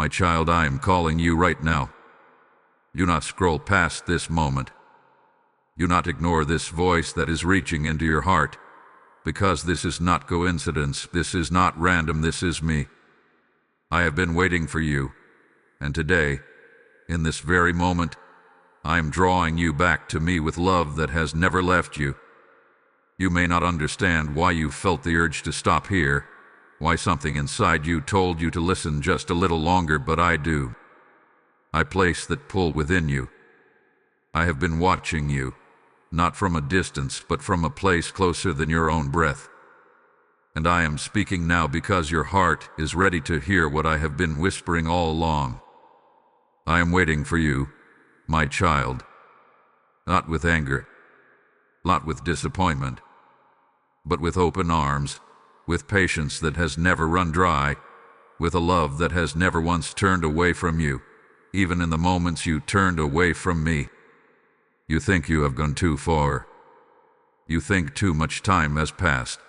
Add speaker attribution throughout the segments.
Speaker 1: My child, I am calling you right now. Do not scroll past this moment. Do not ignore this voice that is reaching into your heart, because this is not coincidence, this is not random, this is me. I have been waiting for you, and today, in this very moment, I am drawing you back to me with love that has never left you. You may not understand why you felt the urge to stop here, why something inside you told you to listen just a little longer, but I do. I place that pull within you. I have been watching you, not from a distance, but from a place closer than your own breath. And I am speaking now because your heart is ready to hear what I have been whispering all along. I am waiting for you, my child, not with anger, not with disappointment, but with open arms, with patience that has never run dry, with a love that has never once turned away from you, even in the moments you turned away from me. You think you have gone too far. You think too much time has passed.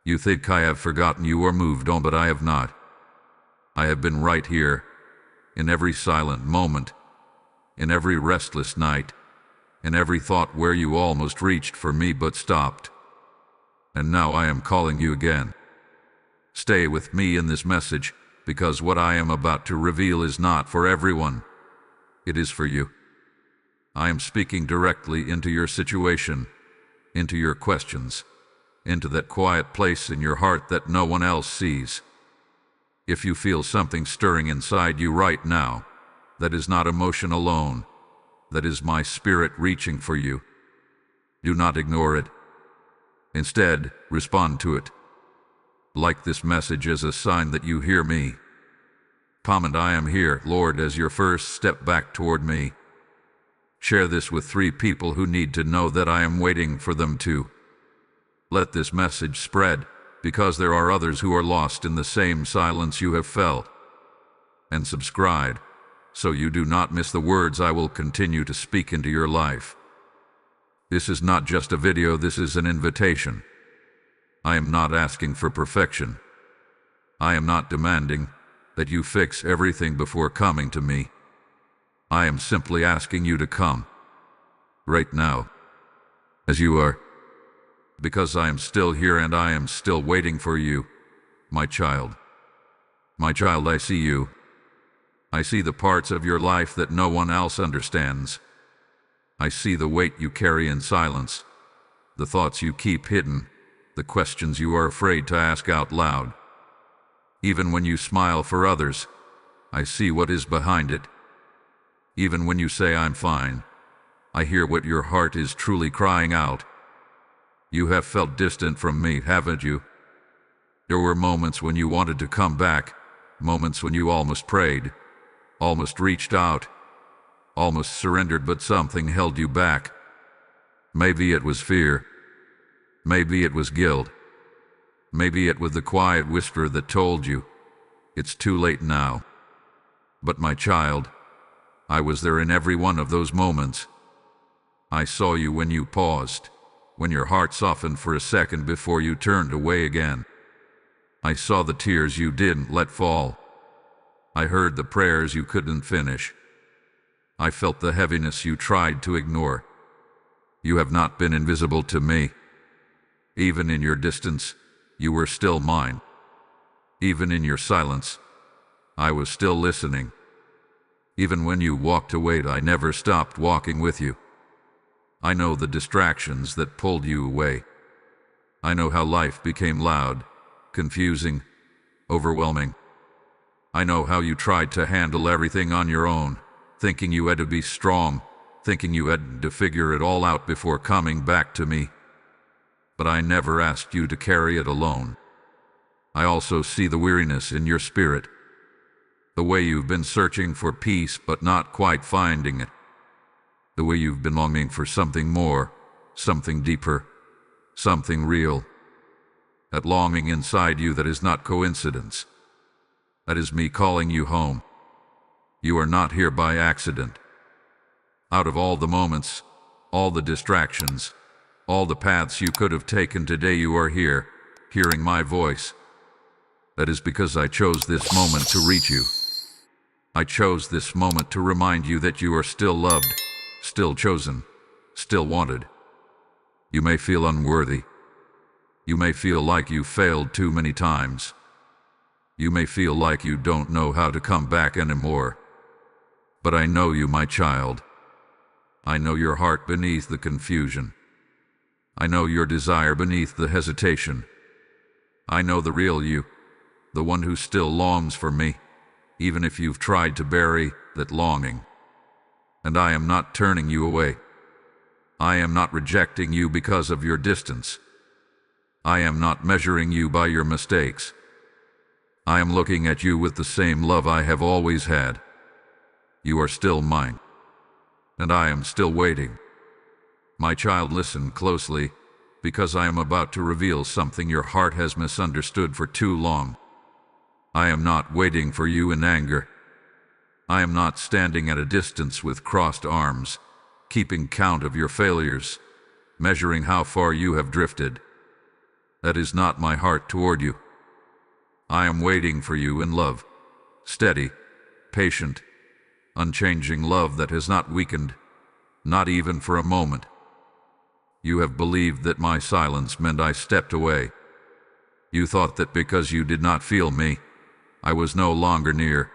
Speaker 1: You think I have forgotten you or moved on, but I have not. I have been right here, in every silent moment, in every restless night, in every thought where you almost reached for me but stopped. And now I am calling you again. Stay with me in this message, because what I am about to reveal is not for everyone. It is for you. I am speaking directly into your situation, into your questions, into that quiet place in your heart that no one else sees. If you feel something stirring inside you right now, that is not emotion alone, that is my spirit reaching for you. Do not ignore it. Instead, respond to it. Like this message as a sign that you hear me. Comment, "I am here, Lord," as your first step back toward me. Share this with 3 people who need to know that I am waiting for them too. Let this message spread, because there are others who are lost in the same silence you have felt. And subscribe, so you do not miss the words I will continue to speak into your life. This is not just a video, this is an invitation. I am not asking for perfection. I am not demanding that you fix everything before coming to me. I am simply asking you to come, right now, as you are, because I am still here and I am still waiting for you, my child. My child, I see you. I see the parts of your life that no one else understands. I see the weight you carry in silence, the thoughts you keep hidden, the questions you are afraid to ask out loud. Even when you smile for others, I see what is behind it. Even when you say I'm fine, I hear what your heart is truly crying out. You have felt distant from me, haven't you? There were moments when you wanted to come back, moments when you almost prayed, almost reached out, almost surrendered, but something held you back. Maybe it was fear. Maybe it was guilt. Maybe it was the quiet whisper that told you, it's too late now. But my child, I was there in every one of those moments. I saw you when you paused, when your heart softened for a second before you turned away again. I saw the tears you didn't let fall. I heard the prayers you couldn't finish. I felt the heaviness you tried to ignore. You have not been invisible to me. Even in your distance, you were still mine. Even in your silence, I was still listening. Even when you walked away, I never stopped walking with you. I know the distractions that pulled you away. I know how life became loud, confusing, overwhelming. I know how you tried to handle everything on your own, thinking you had to be strong, thinking you had to figure it all out before coming back to me. But I never asked you to carry it alone. I also see the weariness in your spirit, the way you've been searching for peace but not quite finding it, the way you've been longing for something more, something deeper, something real. That longing inside you that is not coincidence. That is me calling you home. You are not here by accident. Out of all the moments, all the distractions, all the paths you could have taken today, you are here, hearing my voice. That is because I chose this moment to reach you. I chose this moment to remind you that you are still loved, still chosen, still wanted. You may feel unworthy. You may feel like you failed too many times. You may feel like you don't know how to come back anymore. But I know you, my child. I know your heart beneath the confusion. I know your desire beneath the hesitation. I know the real you, the one who still longs for me, even if you've tried to bury that longing. And I am not turning you away. I am not rejecting you because of your distance. I am not measuring you by your mistakes. I am looking at you with the same love I have always had. You are still mine, and I am still waiting. My child, listen closely, because I am about to reveal something your heart has misunderstood for too long. I am not waiting for you in anger. I am not standing at a distance with crossed arms, keeping count of your failures, measuring how far you have drifted. That is not my heart toward you. I am waiting for you in love, steady, patient, unchanging love that has not weakened, not even for a moment. You have believed that my silence meant I stepped away. You thought that because you did not feel me, I was no longer near.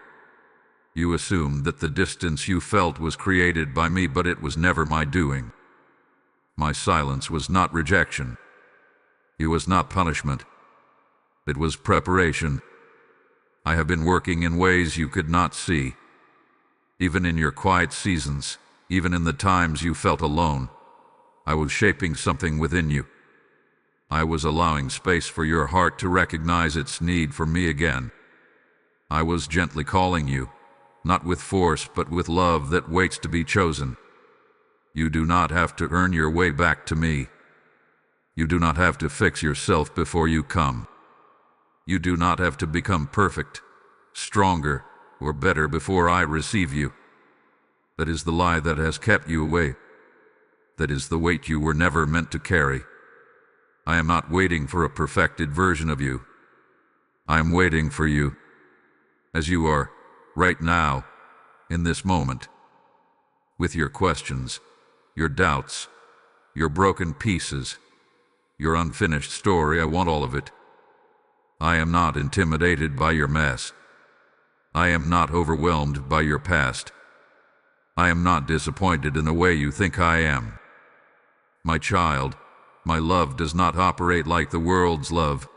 Speaker 1: You assumed that the distance you felt was created by me, but it was never my doing. My silence was not rejection. It was not punishment. It was preparation. I have been working in ways you could not see. Even in your quiet seasons, even in the times you felt alone, I was shaping something within you. I was allowing space for your heart to recognize its need for me again. I was gently calling you, not with force but with love that waits to be chosen. You do not have to earn your way back to me. You do not have to fix yourself before you come. You do not have to become perfect, stronger, or better before I receive you. That is the lie that has kept you away. That is the weight you were never meant to carry. I am not waiting for a perfected version of you. I am waiting for you, as you are, right now, in this moment. With your questions, your doubts, your broken pieces, your unfinished story, I want all of it. I am not intimidated by your mess. I am not overwhelmed by your past. I am not disappointed in the way you think I am. My child, my love does not operate like the world's love.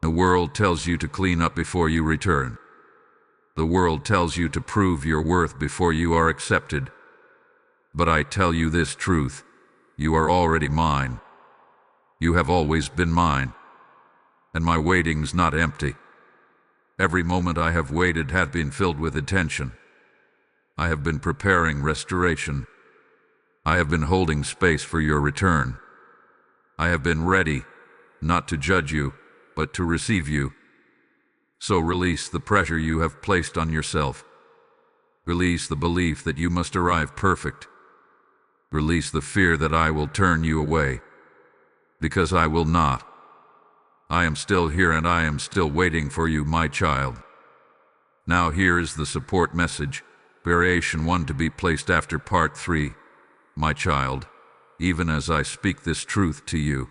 Speaker 1: The world tells you to clean up before you return. The world tells you to prove your worth before you are accepted. But I tell you this truth, you are already mine. You have always been mine. And my waiting's not empty. Every moment I have waited has been filled with attention. I have been preparing restoration. I have been holding space for your return. I have been ready, not to judge you, but to receive you. So release the pressure you have placed on yourself. Release the belief that you must arrive perfect. Release the fear that I will turn you away. Because I will not. I am still here and I am still waiting for you, my child. Now here is the support message, variation 1 to be placed after part 3. My child, even as I speak this truth to you,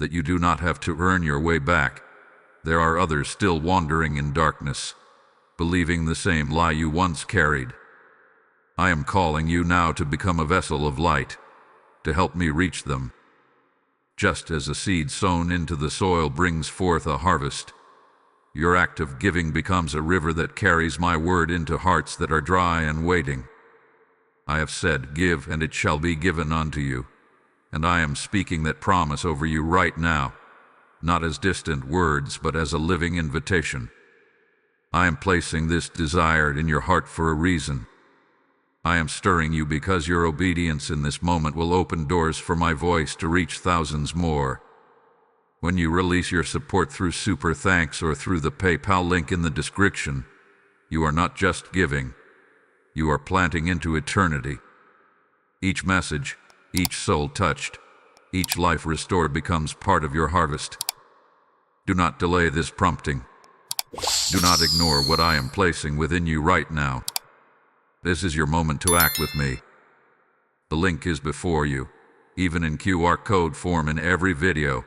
Speaker 1: that you do not have to earn your way back, there are others still wandering in darkness, believing the same lie you once carried. I am calling you now to become a vessel of light, to help me reach them. Just as a seed sown into the soil brings forth a harvest, your act of giving becomes a river that carries my word into hearts that are dry and waiting. I have said, give and it shall be given unto you, and I am speaking that promise over you right now, not as distant words but as a living invitation. I am placing this desire in your heart for a reason. I am stirring you because your obedience in this moment will open doors for my voice to reach thousands more. When you release your support through Super Thanks or through the PayPal link in the description, you are not just giving, you are planting into eternity. Each message, each soul touched, each life restored becomes part of your harvest. Do not delay this prompting. Do not ignore what I am placing within you right now. This is your moment to act with me. The link is before you, even in QR code form in every video,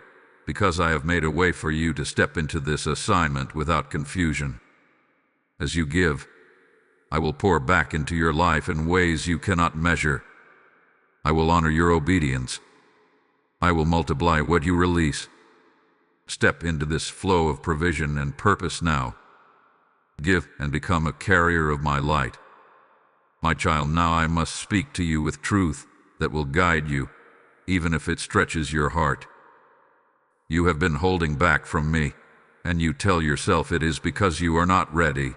Speaker 1: because I have made a way for you to step into this assignment without confusion. As you give, I will pour back into your life in ways you cannot measure. I will honor your obedience. I will multiply what you release. Step into this flow of provision and purpose now. Give and become a carrier of my light. My child, now I must speak to you with truth that will guide you, even if it stretches your heart. You have been holding back from me, and you tell yourself it is because you are not ready.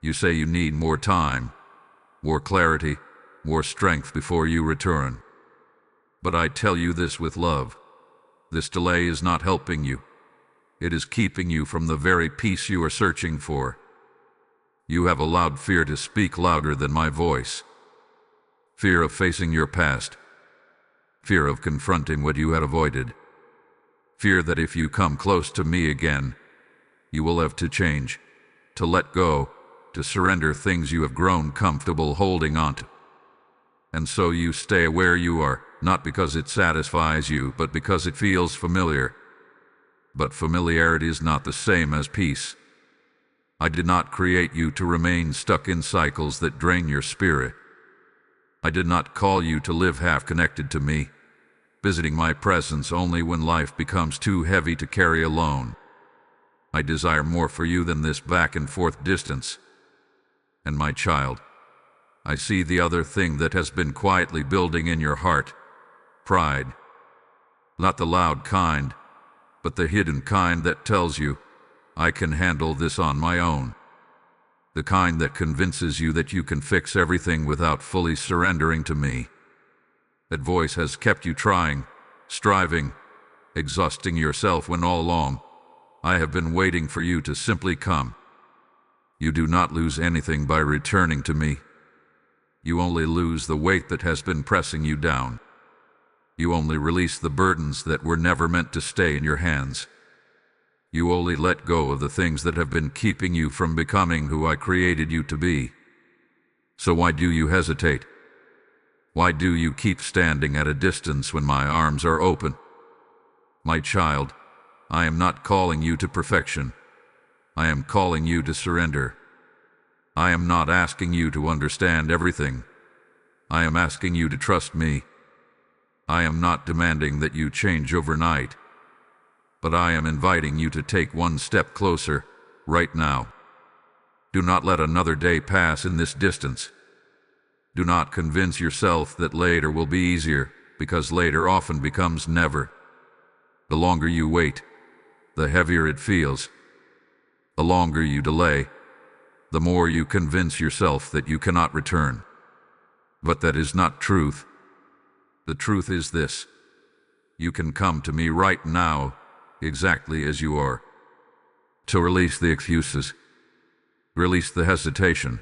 Speaker 1: You say you need more time, more clarity, more strength before you return. But I tell you this with love. This delay is not helping you. It is keeping you from the very peace you are searching for. You have allowed fear to speak louder than my voice. Fear of facing your past. Fear of confronting what you had avoided. Fear that if you come close to me again, you will have to change, to let go, to surrender things you have grown comfortable holding on to. And so you stay where you are, not because it satisfies you, but because it feels familiar. But familiarity is not the same as peace. I did not create you to remain stuck in cycles that drain your spirit. I did not call you to live half connected to me, visiting my presence only when life becomes too heavy to carry alone. I desire more for you than this back and forth distance. And my child, I see the other thing that has been quietly building in your heart: pride. Not the loud kind, but the hidden kind that tells you, I can handle this on my own. The kind that convinces you that you can fix everything without fully surrendering to me. That voice has kept you trying, striving, exhausting yourself when all along I have been waiting for you to simply come. You do not lose anything by returning to me. You only lose the weight that has been pressing you down. You only release the burdens that were never meant to stay in your hands. You only let go of the things that have been keeping you from becoming who I created you to be. So why do you hesitate? Why do you keep standing at a distance when my arms are open? My child, I am not calling you to perfection. I am calling you to surrender. I am not asking you to understand everything. I am asking you to trust me. I am not demanding that you change overnight. But I am inviting you to take one step closer, right now. Do not let another day pass in this distance. Do not convince yourself that later will be easier, because later often becomes never. The longer you wait, the heavier it feels. The longer you delay, the more you convince yourself that you cannot return. But that is not truth. The truth is this: you can come to me right now, exactly as you are. To release the excuses, release the hesitation,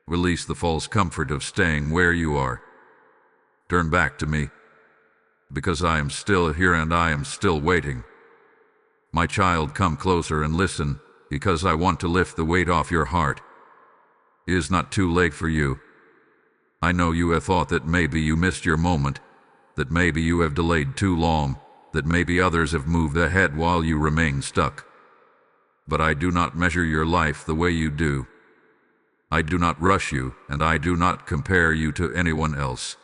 Speaker 1: release the false comfort of staying where you are. Turn back to me, because I am still here and I am still waiting. My child, come closer and listen, because I want to lift the weight off your heart. It is not too late for you. I know you have thought that maybe you missed your moment, that maybe you have delayed too long, that maybe others have moved ahead while you remain stuck. But I do not measure your life the way you do. I do not rush you, and I do not compare you to anyone else.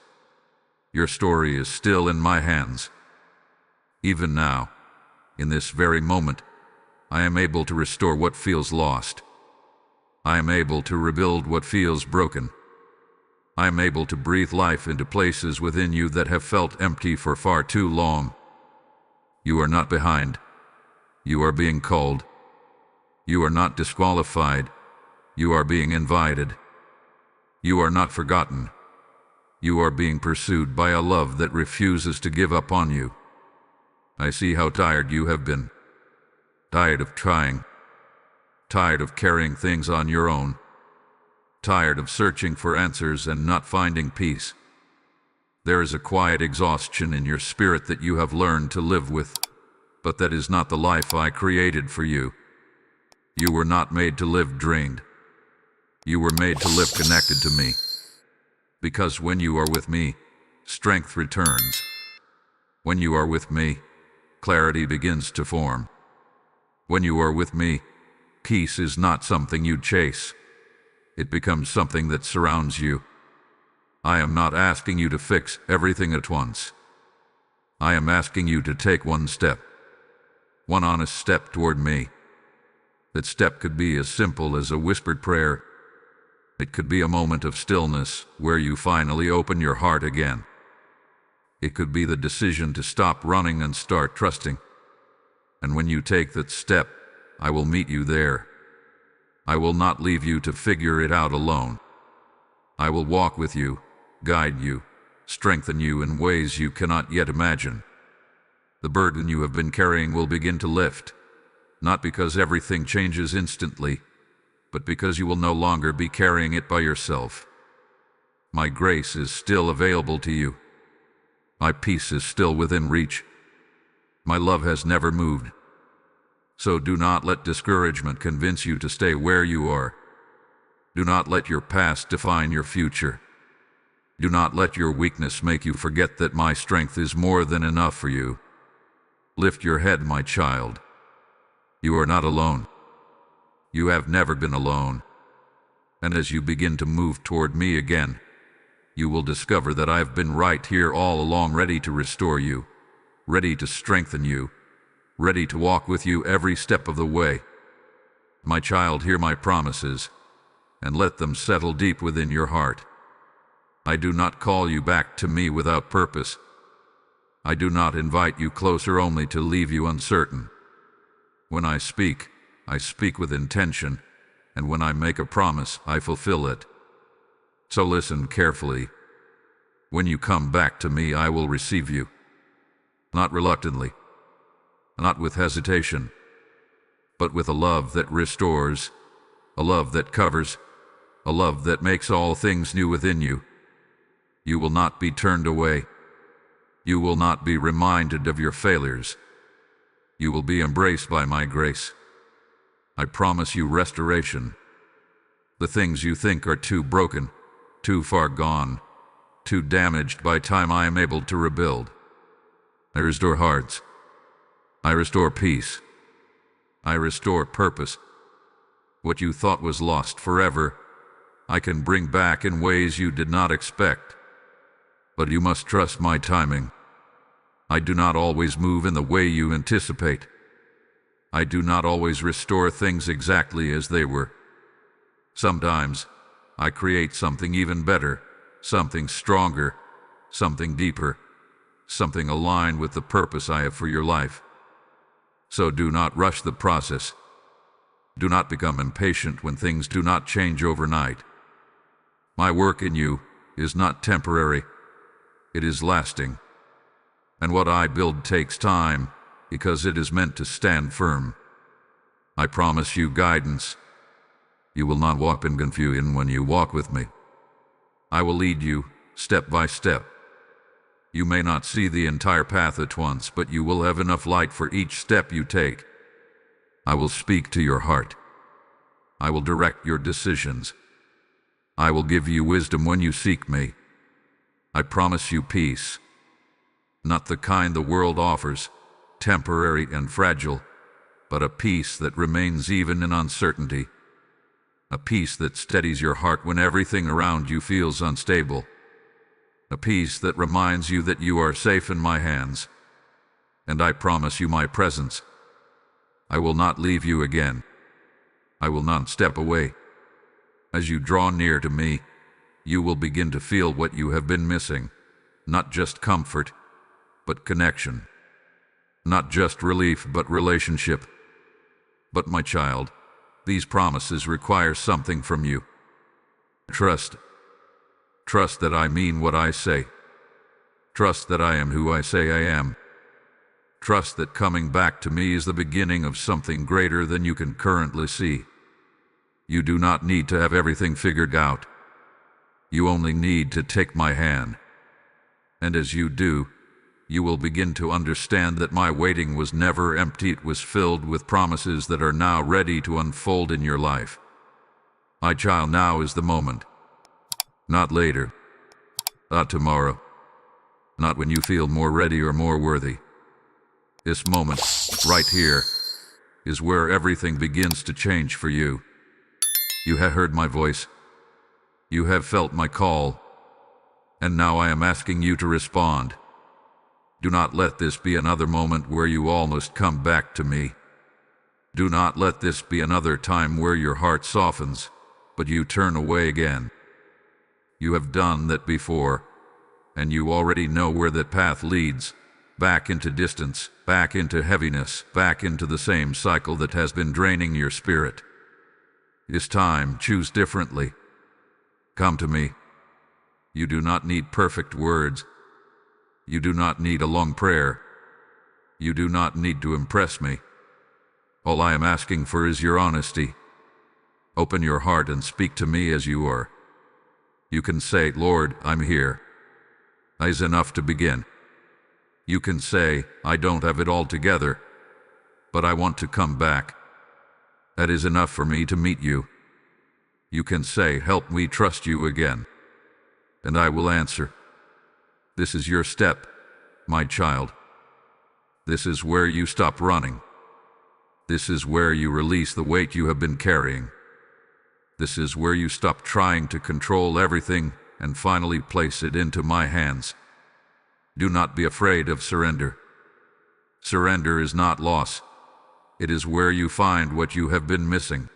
Speaker 1: Your story is still in my hands. Even now, in this very moment, I am able to restore what feels lost. I am able to rebuild what feels broken. I am able to breathe life into places within you that have felt empty for far too long. You are not behind. You are being called. You are not disqualified. You are being invited. You are not forgotten. You are being pursued by a love that refuses to give up on you. I see how tired you have been. Tired of trying. Tired of carrying things on your own. Tired of searching for answers and not finding peace. There is a quiet exhaustion in your spirit that you have learned to live with, but that is not the life I created for you. You were not made to live drained. You were made to live connected to me. Because when you are with me, strength returns. When you are with me, clarity begins to form. When you are with me, peace is not something you chase. It becomes something that surrounds you. I am not asking you to fix everything at once. I am asking you to take one step, one honest step toward me. That step could be as simple as a whispered prayer. It could be a moment of stillness where you finally open your heart again. It could be the decision to stop running and start trusting. And when you take that step, I will meet you there. I will not leave you to figure it out alone. I will walk with you, guide you, strengthen you in ways you cannot yet imagine. The burden you have been carrying will begin to lift, not because everything changes instantly, but because you will no longer be carrying it by yourself. My grace is still available to you. My peace is still within reach. My love has never moved. So do not let discouragement convince you to stay where you are. Do not let your past define your future. Do not let your weakness make you forget that my strength is more than enough for you. Lift your head, my child. You are not alone. You have never been alone. And as you begin to move toward me again, you will discover that I have been right here all along, ready to restore you, ready to strengthen you, ready to walk with you every step of the way. My child, hear my promises, and let them settle deep within your heart. I do not call you back to me without purpose. I do not invite you closer only to leave you uncertain. When I speak with intention, and when I make a promise, I fulfill it. So listen carefully. When you come back to me, I will receive you. Not reluctantly, not with hesitation, but with a love that restores, a love that covers, a love that makes all things new within you. You will not be turned away. You will not be reminded of your failures. You will be embraced by my grace. I promise you restoration. The things you think are too broken, too far gone, too damaged by time, I am able to rebuild. I restore hearts. I restore peace. I restore purpose. What you thought was lost forever, I can bring back in ways you did not expect. But you must trust my timing. I do not always move in the way you anticipate. I do not always restore things exactly as they were. Sometimes, I create something even better, something stronger, something deeper, something aligned with the purpose I have for your life. So do not rush the process. Do not become impatient when things do not change overnight. My work in you is not temporary. It is lasting. And what I build takes time, because it is meant to stand firm. I promise you guidance. You will not walk in confusion when you walk with me. I will lead you step by step. You may not see the entire path at once, but you will have enough light for each step you take. I will speak to your heart. I will direct your decisions. I will give you wisdom when you seek me. I promise you peace. Not the kind the world offers, temporary and fragile, but a peace that remains even in uncertainty. A peace that steadies your heart when everything around you feels unstable. A peace that reminds you that you are safe in my hands. And I promise you my presence. I will not leave you again. I will not step away. As you draw near to me, you will begin to feel what you have been missing. Not just comfort, but connection. Not just relief, but relationship. But my child, these promises require something from you. Trust. Trust that I mean what I say. Trust that I am who I say I am. Trust that coming back to me is the beginning of something greater than you can currently see. You do not need to have everything figured out. You only need to take my hand. And as you do, you will begin to understand that my waiting was never empty. It was filled with promises that are now ready to unfold in your life. My child, now is the moment. Not later. Not tomorrow. Not when you feel more ready or more worthy. This moment, right here, is where everything begins to change for you. You have heard my voice. You have felt my call. And now I am asking you to respond. Do not let this be another moment where you almost come back to me. Do not let this be another time where your heart softens, but you turn away again. You have done that before, and you already know where that path leads. Back into distance, back into heaviness, back into the same cycle that has been draining your spirit. This time, choose differently. Come to me. You do not need perfect words. You do not need a long prayer. You do not need to impress me. All I am asking for is your honesty. Open your heart and speak to me as you are. You can say, Lord, I'm here. That is enough to begin. You can say, I don't have it all together, but I want to come back. That is enough for me to meet you. You can say, help me trust you again, and I will answer. This is your step, my child. This is where you stop running. This is where you release the weight you have been carrying. This is where you stop trying to control everything and finally place it into my hands. Do not be afraid of surrender. Surrender is not loss. It is where you find what you have been missing.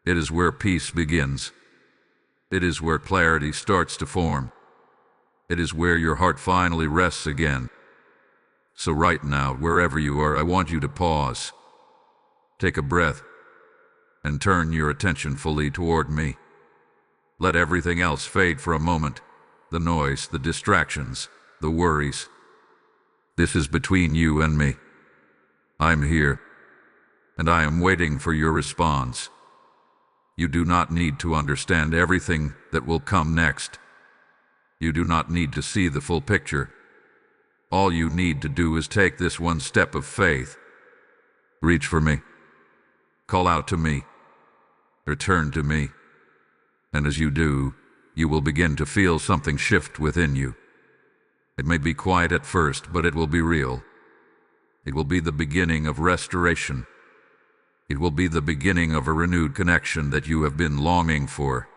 Speaker 1: It is where peace begins. It is where clarity starts to form. It is where your heart finally rests again. So right now, wherever you are, I want you to pause. Take a breath and turn your attention fully toward me. Let everything else fade for a moment. The noise, the distractions, the worries. This is between you and me. I'm here, and I am waiting for your response. You do not need to understand everything that will come next. You do not need to see the full picture. All you need to do is take this one step of faith. Reach for me. Call out to me. Return to me. And as you do, you will begin to feel something shift within you. It may be quiet at first, but it will be real. It will be the beginning of restoration. It will be the beginning of a renewed connection that you have been longing for.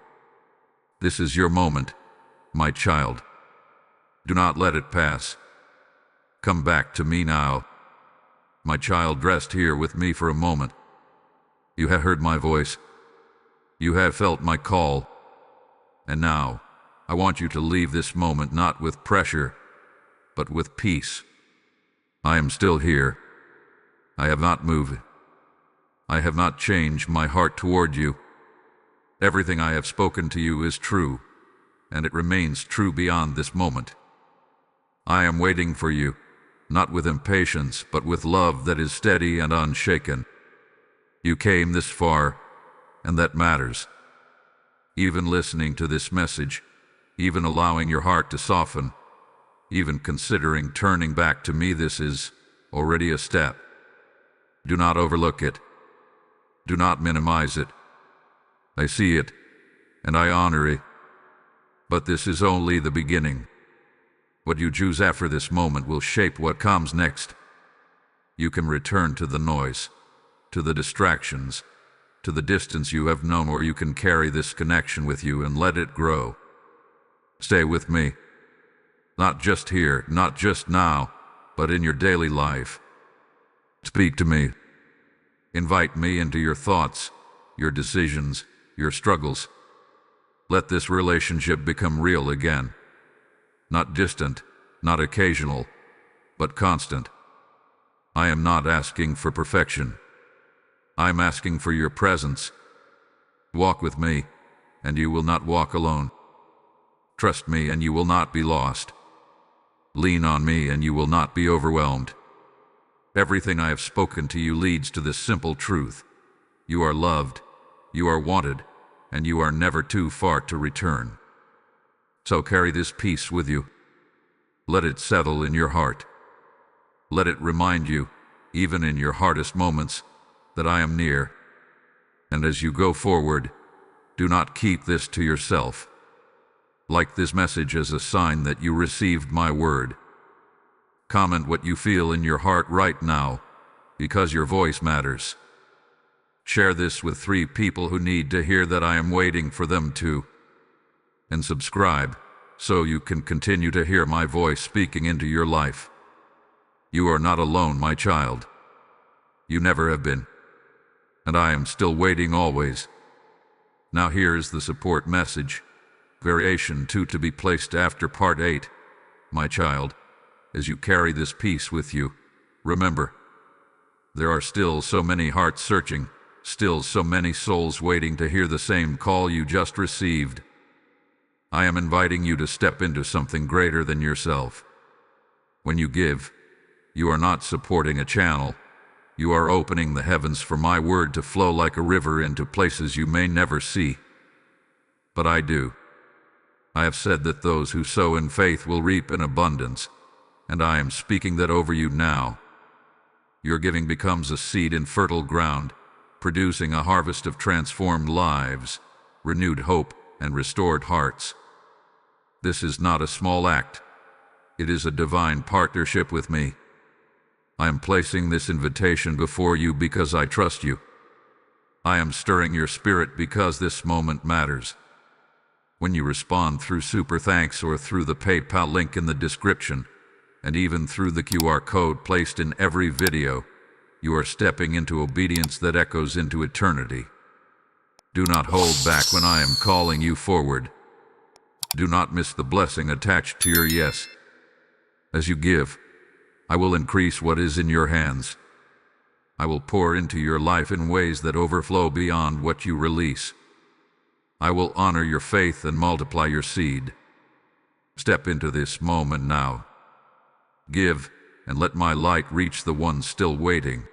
Speaker 1: This is your moment, my child. Do not let it pass. Come back to me now. My child, rest here with me for a moment. You have heard my voice. You have felt my call. And now, I want you to leave this moment not with pressure, but with peace. I am still here. I have not moved. I have not changed my heart toward you. Everything I have spoken to you is true, and it remains true beyond this moment. I am waiting for you, not with impatience, but with love that is steady and unshaken. You came this far, and that matters. Even listening to this message, even allowing your heart to soften, even considering turning back to me, this is already a step. Do not overlook it. Do not minimize it. I see it, and I honor it. But this is only the beginning. What you choose after this moment will shape what comes next. You can return to the noise, to the distractions, to the distance you have known, or you can carry this connection with you and let it grow. Stay with me. Not just here, not just now, but in your daily life. Speak to me. Invite me into your thoughts, your decisions, your struggles. Let this relationship become real again. Not distant, not occasional, but constant. I am not asking for perfection. I'm asking for your presence. Walk with me, and you will not walk alone. Trust me, and you will not be lost. Lean on me, and you will not be overwhelmed. Everything I have spoken to you leads to this simple truth. You are loved, you are wanted, and you are never too far to return. So carry this peace with you. Let it settle in your heart. Let it remind you, even in your hardest moments, that I am near. And as you go forward, do not keep this to yourself. Like this message as a sign that you received my word. Comment what you feel in your heart right now, because your voice matters. Share this with 3 people who need to hear that I am waiting for them too. And subscribe, so you can continue to hear my voice speaking into your life. You are not alone, my child. You never have been. And I am still waiting always. Now here is the support message, variation 2 to be placed after part 8. My child, as you carry this peace with you, remember, there are still so many hearts searching, still so many souls waiting to hear the same call you just received. I am inviting you to step into something greater than yourself. When you give, you are not supporting a channel. You are opening the heavens for my word to flow like a river into places you may never see. But I do. I have said that those who sow in faith will reap in abundance, and I am speaking that over you now. Your giving becomes a seed in fertile ground, producing a harvest of transformed lives, renewed hope, and restored hearts. This is not a small act. It is a divine partnership with me. I am placing this invitation before you because I trust you. I am stirring your spirit because this moment matters. When you respond through Super Thanks or through the PayPal link in the description, and even through the QR code placed in every video, you are stepping into obedience that echoes into eternity. Do not hold back when I am calling you forward. Do not miss the blessing attached to your yes. As you give, I will increase what is in your hands. I will pour into your life in ways that overflow beyond what you release. I will honor your faith and multiply your seed. Step into this moment now. Give, and let my light reach the ones still waiting.